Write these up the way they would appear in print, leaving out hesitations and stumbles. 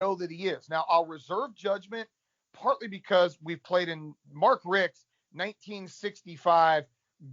know that he is. Now, I'll reserve judgment partly because we've played in Mark Richt's 1965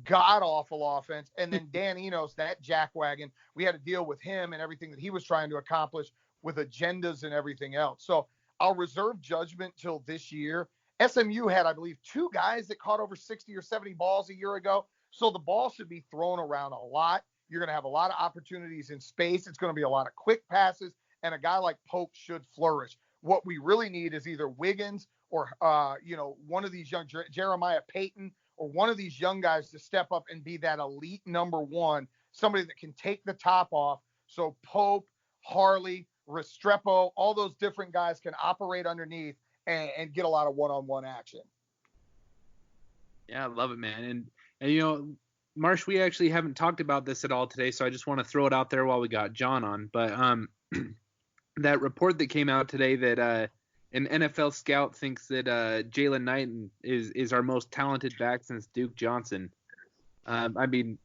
god-awful offense, and then Dan Enos, that jackwagon, we had to deal with him and everything that he was trying to accomplish with agendas and everything else. So I'll reserve judgment till this year. SMU had, I believe, 2 guys that caught over 60 or 70 balls a year ago. So the ball should be thrown around a lot. You're going to have a lot of opportunities in space. It's going to be a lot of quick passes, and a guy like Pope should flourish. What we really need is either Wiggins or, one of these young Jeremiah Payton or one of these young guys to step up and be that elite number one, somebody that can take the top off. So Pope, Harley, Restrepo, all those different guys can operate underneath and get a lot of one-on-one action. Yeah, I love it, man. And Marsh, we actually haven't talked about this at all today, so I just want to throw it out there while we got John on. But that report that came out today that an NFL scout thinks that Jalen Knighton is our most talented back since Duke Johnson. I mean,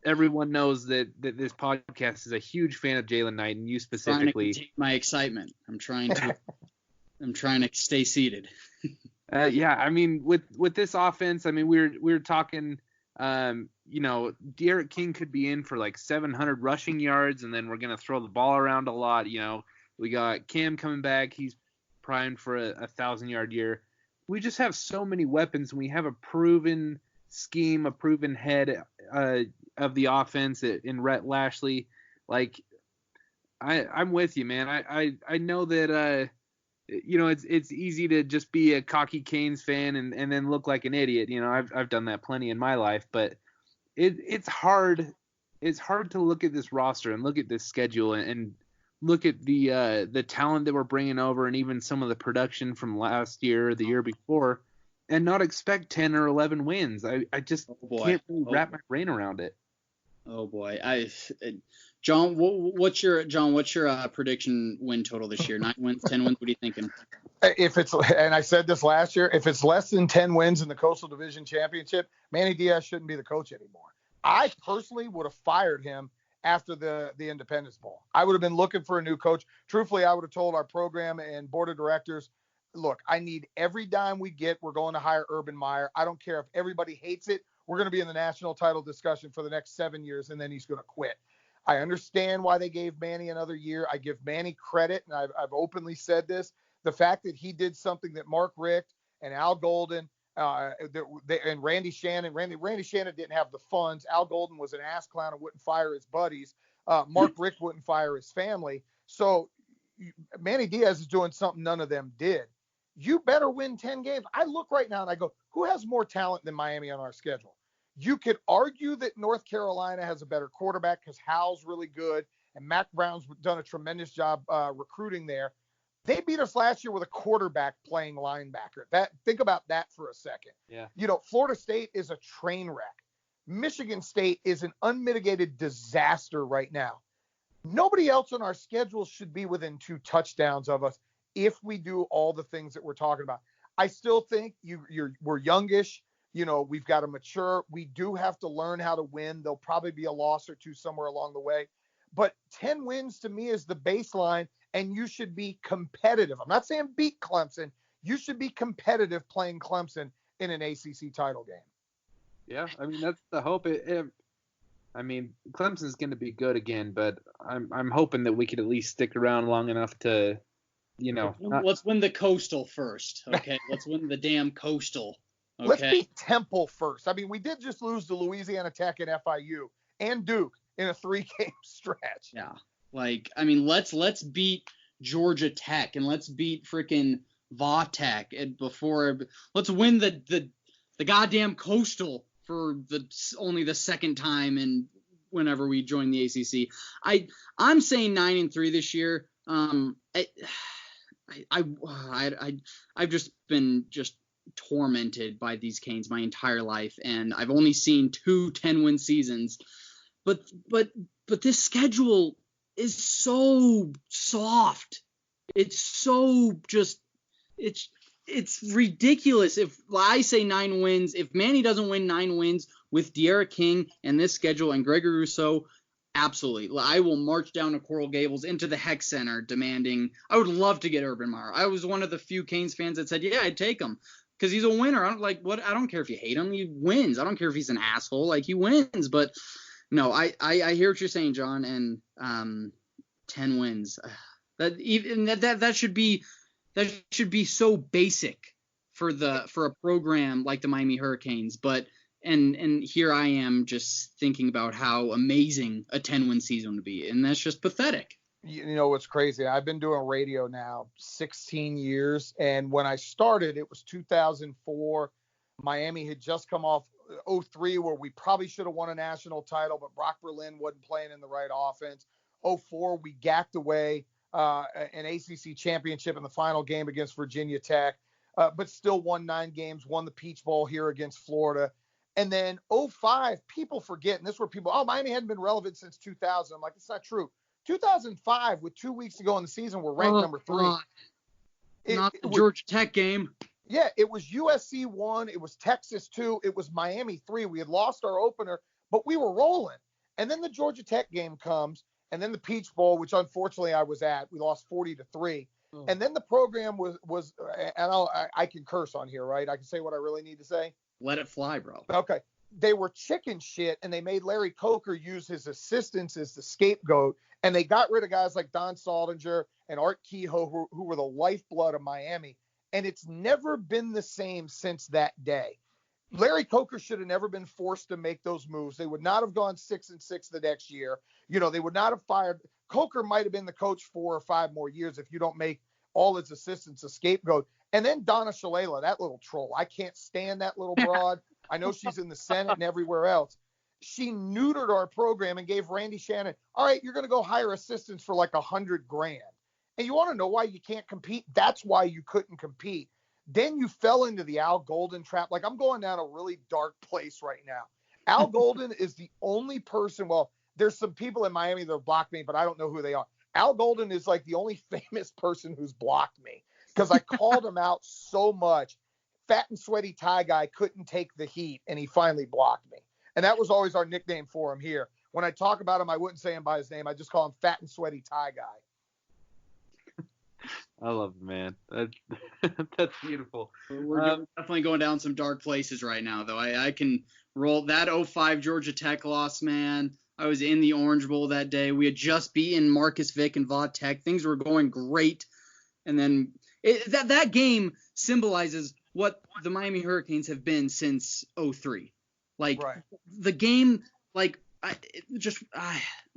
everyone knows that this podcast is a huge fan of Jalen Knighton. You specifically. I'm trying to contain my excitement. I'm trying to stay seated. Yeah, I mean, with this offense, I mean, we're talking. De'Aaron King could be in for like 700 rushing yards, and then we're gonna throw the ball around a lot. We got Cam coming back; he's primed for a 1,000-yard year. We just have so many weapons, and we have a proven scheme, a proven head of the offense in Rhett Lashley. Like, I'm with you, man. I know that it's easy to just be a cocky Canes fan and then look like an idiot. I've done that plenty in my life, but it's hard. It's hard to look at this roster and look at this schedule and look at the talent that we're bringing over and even some of the production from last year or the year before and not expect 10 or 11 wins. I just can't really wrap my brain around it. Oh boy. John, what's your prediction win total this year? 9 wins, 10 wins? What are you thinking? And I said this last year, if it's less than 10 wins in the Coastal Division Championship, Manny Diaz shouldn't be the coach anymore. I personally would have fired him after the Independence Bowl. I would have been looking for a new coach. Truthfully, I would have told our program and board of directors, look, I need every dime we get. We're going to hire Urban Meyer. I don't care if everybody hates it. We're going to be in the national title discussion for the next 7 years, and then he's going to quit. I understand why they gave Manny another year. I give Manny credit, and I've openly said this. The fact that he did something that Mark Richt and Al Golden and Randy Shannon didn't have the funds. Al Golden was an ass clown and wouldn't fire his buddies. Mark Richt wouldn't fire his family. So Manny Diaz is doing something none of them did. You better win 10 games. I look right now and I go, who has more talent than Miami on our schedule? You could argue that North Carolina has a better quarterback because Hal's really good and Mac Brown's done a tremendous job recruiting there. They beat us last year with a quarterback playing linebacker. Think about that for a second. Yeah. Florida State is a train wreck. Michigan State is an unmitigated disaster right now. Nobody else on our schedule should be within 2 touchdowns of us if we do all the things that we're talking about. I still think we're youngish. We've got to mature. We do have to learn how to win. There'll probably be a loss or two somewhere along the way. But 10 wins to me is the baseline, and you should be competitive. I'm not saying beat Clemson. You should be competitive playing Clemson in an ACC title game. Yeah, I mean, that's the hope. Clemson's going to be good again, but I'm hoping that we could at least stick around long enough to, Let's win the Coastal first, okay? Let's win the damn Coastal, okay? Let's beat Temple first. I mean, we did just lose to Louisiana Tech and FIU and Duke in a 3-game stretch. Yeah. Let's beat Georgia Tech and let's beat freaking Va-Tech let's win the goddamn Coastal for only the second time and whenever we join the ACC. I'm saying 9-3 this year. I've just been tormented by these Canes my entire life, and I've only seen 2 10-win seasons. But this schedule is so soft. It's so it's ridiculous. If I say 9 wins, if Manny doesn't win 9 wins with De'Ara King and this schedule and Gregory Rousseau, Absolutely. I will march down to Coral Gables into the Heck Center demanding. I would love to get Urban Meyer. I was one of the few Canes fans that said, yeah, I'd take him because he's a winner. I don't care if you hate him. He wins. I don't care if he's an asshole. Like, he wins. But no, I hear what you're saying, John. And 10 wins. That should be so basic for a program like the Miami Hurricanes. But And here I am just thinking about how amazing a 10-win season would be, and that's just pathetic. You know what's crazy? I've been doing radio now 16 years, and when I started, it was 2004. Miami had just come off 03, where we probably should have won a national title, but Brock Berlin wasn't playing in the right offense. 04, we gacked away an ACC championship in the final game against Virginia Tech, but still won 9 games, won the Peach Bowl here against Florida. And then 05, people forget, and this is where people, Miami hadn't been relevant since 2000. I'm like, it's not true. 2005, with 2 weeks to go in the season, we're ranked number 3. Not the Georgia Tech game. Yeah, it was USC 1, it was Texas 2, it was Miami 3. We had lost our opener, but we were rolling. And then the Georgia Tech game comes, and then the Peach Bowl, which unfortunately I was at. We lost 40-3. Oh. And then the program was and I can curse on here, right? I can say what I really need to say. Let it fly, bro. Okay. They were chicken shit, and they made Larry Coker use his assistants as the scapegoat, and they got rid of guys like Don Saldinger and Art Kehoe, who were the lifeblood of Miami, and it's never been the same since that day. Larry Coker should have never been forced to make those moves. They would not have gone 6-6 the next year. You know, they would not have fired. Coker might have been the coach 4 or 5 more years if you don't make all his assistants a scapegoat. And then Donna Shalala, that little troll. I can't stand that little broad. I know she's in the Senate and everywhere else. She neutered our program and gave Randy Shannon, all right, you're going to go hire assistants for like $100,000. And you want to know why you can't compete? That's why you couldn't compete. Then you fell into the Al Golden trap. Like, I'm going down a really dark place right now. Al Golden is the only person, well, there's some people in Miami that have blocked me, but I don't know who they are. Al Golden is like the only famous person who's blocked me because I called him out so much. Fat and Sweaty Tie Guy couldn't take the heat, and he finally blocked me. And that was always our nickname for him here. When I talk about him, I wouldn't say him by his name. I just call him Fat and Sweaty Tie Guy. I love it, man. That's beautiful. We're definitely going down some dark places right now, though. I can roll that 05 Georgia Tech loss, man. I was in the Orange Bowl that day. We had just beaten Marcus Vick and Va Tech. Things were going great. And then that game symbolizes what the Miami Hurricanes have been since 03. Like, right. The game, like,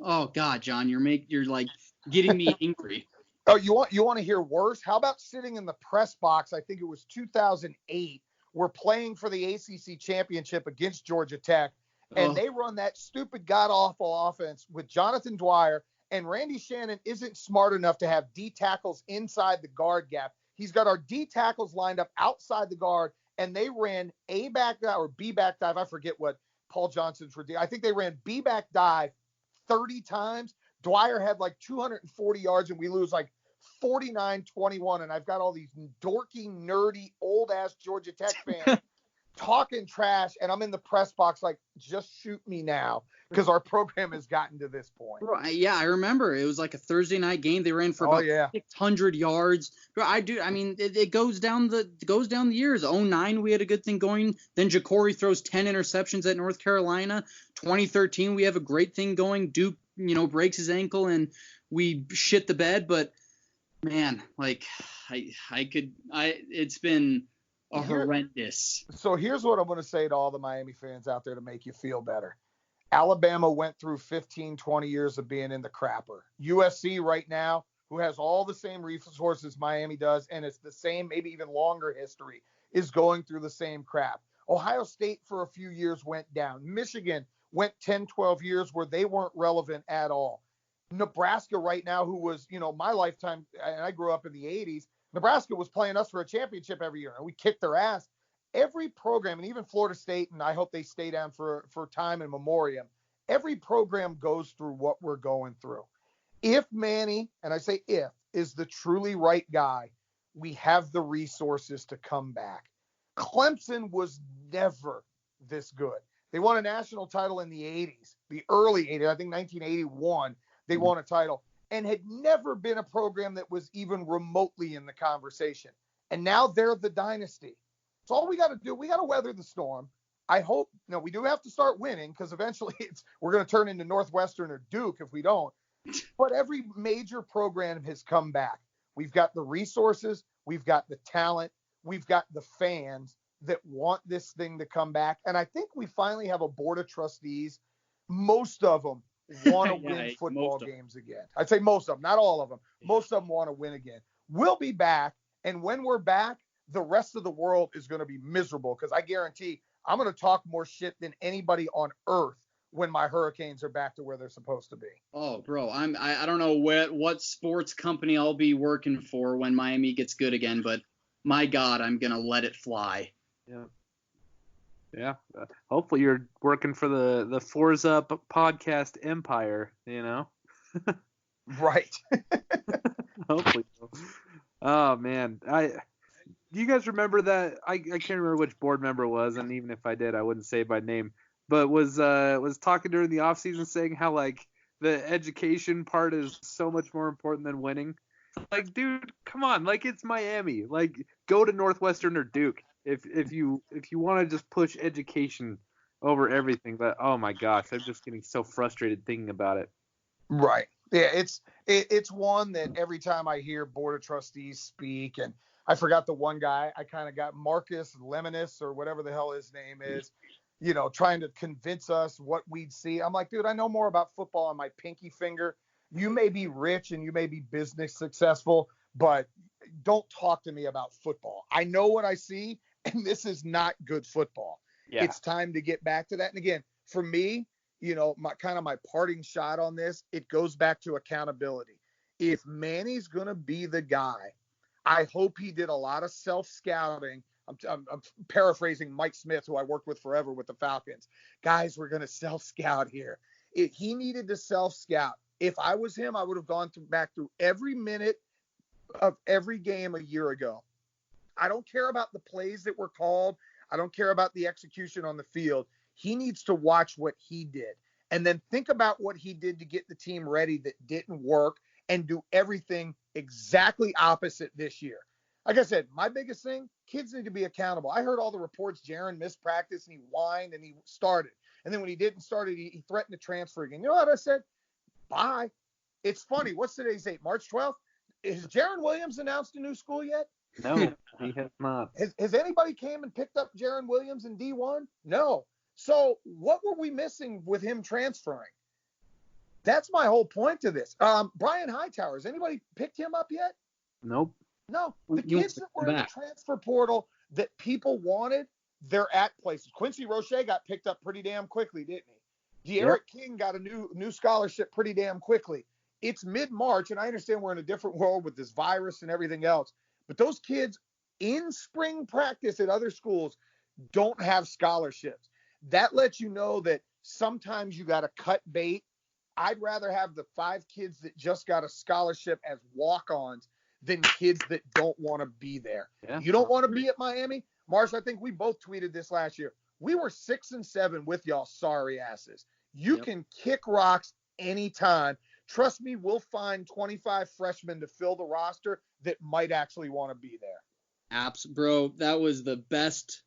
oh God, John, you're like getting me angry. Oh, you want to hear worse? How about sitting in the press box? I think it was 2008. We're playing for the ACC championship against Georgia Tech, and they run that stupid god-awful offense with Jonathan Dwyer, and Randy Shannon isn't smart enough to have D tackles inside the guard gap. He's got our D tackles lined up outside the guard, and they ran A back dive or B back dive. I forget what Paul Johnson's were. I think they ran B back dive 30 times. Dwyer had like 240 yards, and we lose like 49-21. And I've got all these dorky, nerdy, old-ass Georgia Tech fans talking trash, and I'm in the press box like, just shoot me now, because our program has gotten to this point. Yeah, I remember. It was like a Thursday night game. They ran for about 600 yards. I mean, it goes down the years. 09, we had a good thing going. Then Jacory throws 10 interceptions at North Carolina. 2013, we have a great thing going. Duke, breaks his ankle, and we shit the bed. But man, like, it's been horrendous. So here's what I'm going to say to all the Miami fans out there to make you feel better. Alabama went through 15, 20 years of being in the crapper. USC right now, who has all the same resources Miami does, and it's the same, maybe even longer history, is going through the same crap. Ohio State for a few years went down. Michigan went 10, 12 years where they weren't relevant at all. Nebraska right now, who was, my lifetime, and I grew up in the 80s, Nebraska was playing us for a championship every year, and we kicked their ass. Every program, and even Florida State, and I hope they stay down for time in memoriam, every program goes through what we're going through. If Manny, and I say if, is the truly right guy, we have the resources to come back. Clemson was never this good. They won a national title in the 80s, the early 80s. I think 1981, they won a title and had never been a program that was even remotely in the conversation. And now they're the dynasty. So all we got to do, we got to weather the storm. I hope, we do have to start winning because eventually we're going to turn into Northwestern or Duke if we don't. But every major program has come back. We've got the resources. We've got the talent. We've got the fans that want this thing to come back. And I think we finally have a board of trustees. Most of them want to win football games again. I'd say most of them, not all of them. Most of them want to win again. We'll be back. And when we're back, the rest of the world is going to be miserable because I guarantee I'm going to talk more shit than anybody on earth when my Hurricanes are back to where they're supposed to be. Oh, bro, I don't know what sports company I'll be working for when Miami gets good again, but my God, I'm going to let it fly. Yeah. Yeah. Hopefully you're working for the Forza podcast empire, Right. Hopefully. Oh, man. Do you guys remember that? I can't remember which board member it was, and even if I did, I wouldn't say it by name. But was talking during the offseason saying how, like, the education part is so much more important than winning. Like, dude, come on. Like, it's Miami. Like, go to Northwestern or Duke if you want to just push education over everything. But, oh, my gosh, I'm just getting so frustrated thinking about it. Right. Yeah, it's one that every time I hear board of trustees speak, and I forgot the one guy, I kind of got Marcus Lemonis or whatever the hell his name is, trying to convince us what we'd see. I'm like, dude, I know more about football on my pinky finger. You may be rich and you may be business successful, but don't talk to me about football. I know what I see, and this is not good football. Yeah. It's time to get back to that. And again, for me, my parting shot on this, it goes back to accountability. If Manny's going to be the guy, I hope he did a lot of self-scouting. I'm paraphrasing Mike Smith, who I worked with forever with the Falcons. Guys, we're going to self-scout here. He needed to self-scout. If I was him, I would have gone back through every minute of every game a year ago. I don't care about the plays that were called. I don't care about the execution on the field. He needs to watch what he did and then think about what he did to get the team ready that didn't work and do everything exactly opposite this year. Like I said, my biggest thing, kids need to be accountable. I heard all the reports Jaron missed practice and he whined and he started. And then when he didn't start it, he threatened to transfer again. You know what I said? Bye. It's funny. What's today's date? March 12th? Has Jaron Williams announced a new school yet? No, he has not. Has anybody came and picked up Jaron Williams in D1? No. So what were we missing with him transferring? That's my whole point to this. Brian Hightower, has anybody picked him up yet? Nope. No. The kids that were in the transfer portal that people wanted, they're at places. Quincy Roche got picked up pretty damn quickly, didn't he? De'Aaron King got a new scholarship pretty damn quickly. It's mid-March, and I understand we're in a different world with this virus and everything else, but those kids in spring practice at other schools don't have scholarships. That lets you know that sometimes you got to cut bait. I'd rather have the 5 kids that just got a scholarship as walk-ons than kids that don't want to be there. Yeah. You don't want to be at Miami? Marsh, I think we both tweeted this last year. We were 6-7 with y'all sorry asses. You can kick rocks anytime. Trust me, we'll find 25 freshmen to fill the roster that might actually want to be there. Bro, that was the best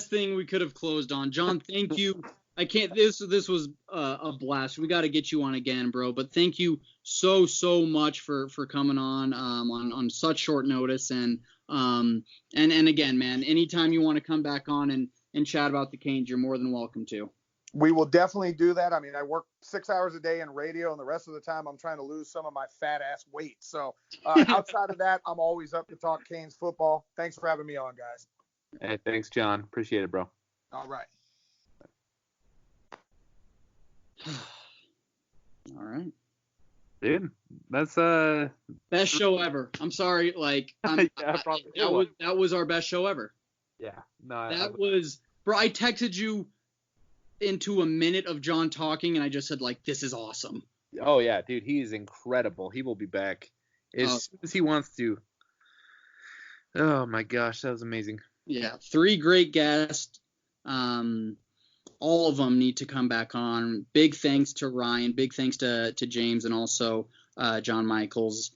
thing we could have closed on. John, thank you. I can't. This was a blast. We got to get you on again, bro. But thank you so much for coming on such short notice. And again, man, anytime you want to come back on and chat about the Canes, you're more than welcome to. We will definitely do that. I mean, I work 6 hours a day in radio, and the rest of the time I'm trying to lose some of my fat ass weight. So outside of that, I'm always up to talk Canes football. Thanks for having me on, guys. Hey, thanks, John. Appreciate it, bro. All right. All right. Dude, that's best show ever. I'm sorry, that was our best show ever. Yeah. No, that was, bro. I texted you into a minute of John talking, and I just said, like, this is awesome. Oh yeah, dude, he is incredible. He will be back as soon as he wants to. Oh my gosh, that was amazing. Yeah, 3 great guests. all of them need to come back on. Big thanks to Ryan. Big thanks to James and also John Michaels.